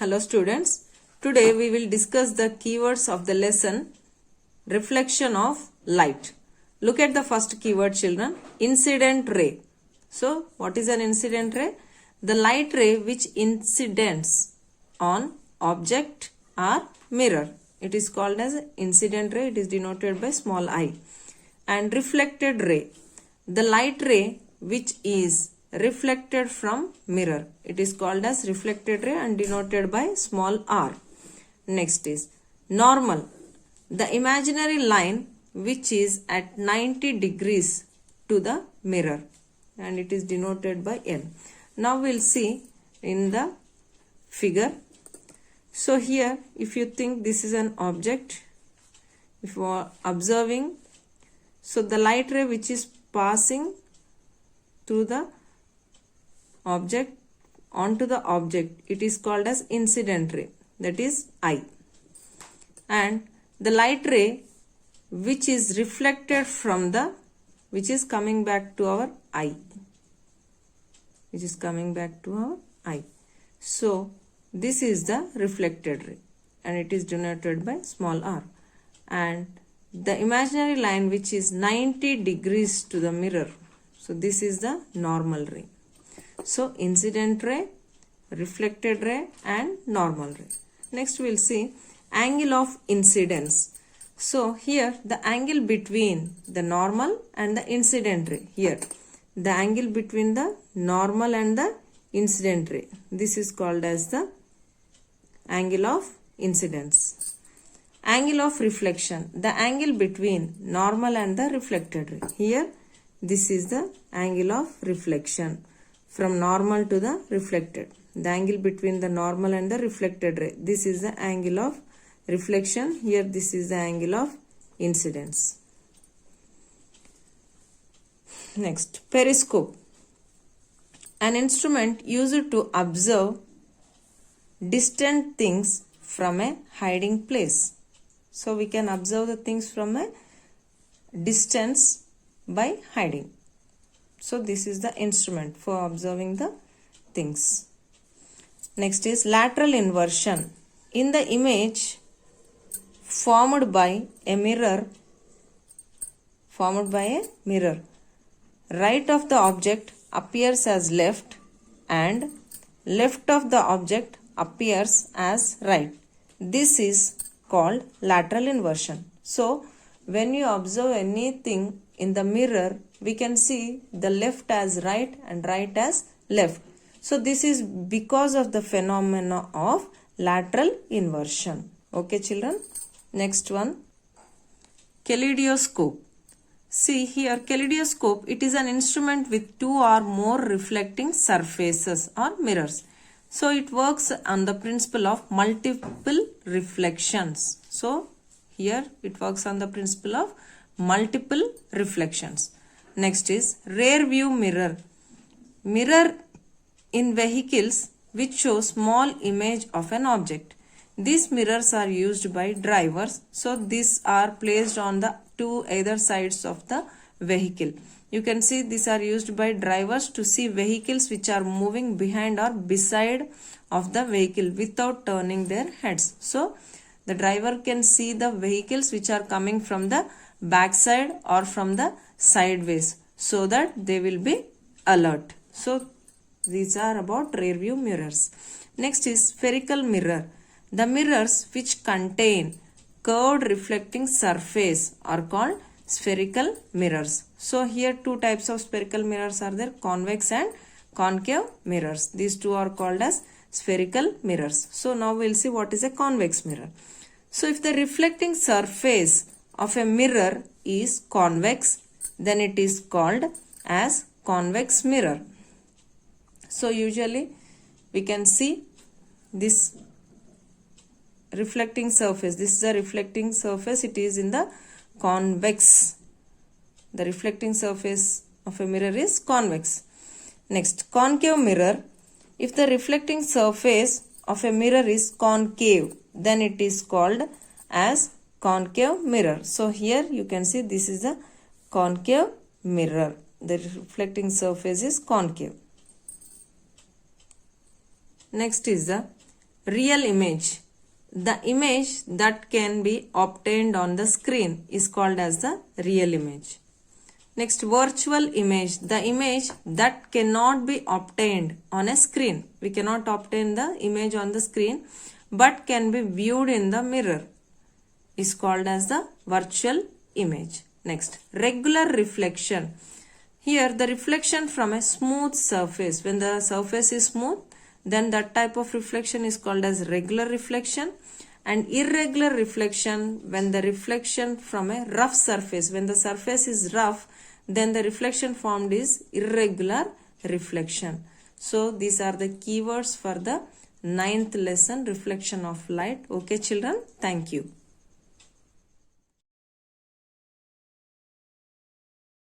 Hello students, today we will discuss the keywords of the lesson reflection of light. Look at the first keyword children, incident ray. So what is an incident ray? The light ray which incidents on object or mirror. It is called as incident ray, it is denoted by small I. And reflected ray, the light ray which is reflected from mirror. It is called as reflected ray and denoted by small r. Next is normal, the imaginary line which is at 90 degrees to the mirror, and it is denoted by N. Now we'll see in the figure. So here if you think this is an object, if you are observing, so the light ray which is passing through the object onto the object, it is called as incident ray, that is I. And the light ray which is reflected from the, which is coming back to our eye, which is coming back to our eye. So this is the reflected ray and it is denoted by small r. And the imaginary line which is 90 degrees to the mirror, so this is the normal ray. So incident ray, reflected ray and normal ray. Next we will see angle of incidence. So here the angle between the normal and the incident ray, here the angle between the normal and the incident ray, this is called as the angle of incidence. Angle of reflection, the angle between normal and the reflected ray, here this is the angle of reflection from normal to the reflected. The angle between the normal and the reflected ray, this is the angle of reflection, here this is the angle of incidence. Next, periscope, an instrument used to observe distant things from a hiding place. So we can observe the things from a distance by hiding. So this is the instrument for observing the things. Next is lateral inversion. In the image formed by a mirror, right of the object appears as left and left of the object appears as right. This is called lateral inversion. So when you observe anything in the mirror, we can see the left as right and right as left. So this is because of the phenomena of lateral inversion. Okay children. Next one, kaleidoscope. See here, kaleidoscope, it is an instrument with two or more reflecting surfaces or mirrors. So it works on the principle of multiple reflections. So here it works on the principle of multiple reflections. Next is rear view mirror. Mirror in vehicles which show small image of an object. These mirrors are used by drivers. So these are placed on the two either sides of the vehicle. You can see these are used by drivers to see vehicles which are moving behind or beside of the vehicle without turning their heads. So the driver can see the vehicles which are coming from the backside or from the sideways, so that they will be alert. So these are about rear view mirrors. Next is spherical mirror. The mirrors which contain curved reflecting surface are called spherical mirrors. So here two types of spherical mirrors are there, convex and concave mirrors. These two are called as spherical mirrors. So now we'll see what is a convex mirror. So if the reflecting surface of a mirror is convex, then it is called as convex mirror. So usually we can see this reflecting surface. This is a reflecting surface. It is in the convex. The reflecting surface of a mirror is convex. Next, concave mirror. If the reflecting surface of a mirror is concave, then it is called as concave mirror. So here you can see this is a concave mirror. The reflecting surface is concave. Next is the real image. The image that can be obtained on the screen is called as the real image. Next, virtual image, the image that cannot be obtained on a screen. We cannot obtain the image on the screen but can be viewed in the mirror is called as the virtual image. Next, regular reflection. Here the reflection from a smooth surface. When the surface is smooth, then that type of reflection is called as regular reflection. And irregular reflection, when the reflection from a rough surface, when the surface is rough, then the reflection formed is irregular reflection. So these are the keywords for the 9th lesson, reflection of light. Okay children, thank you.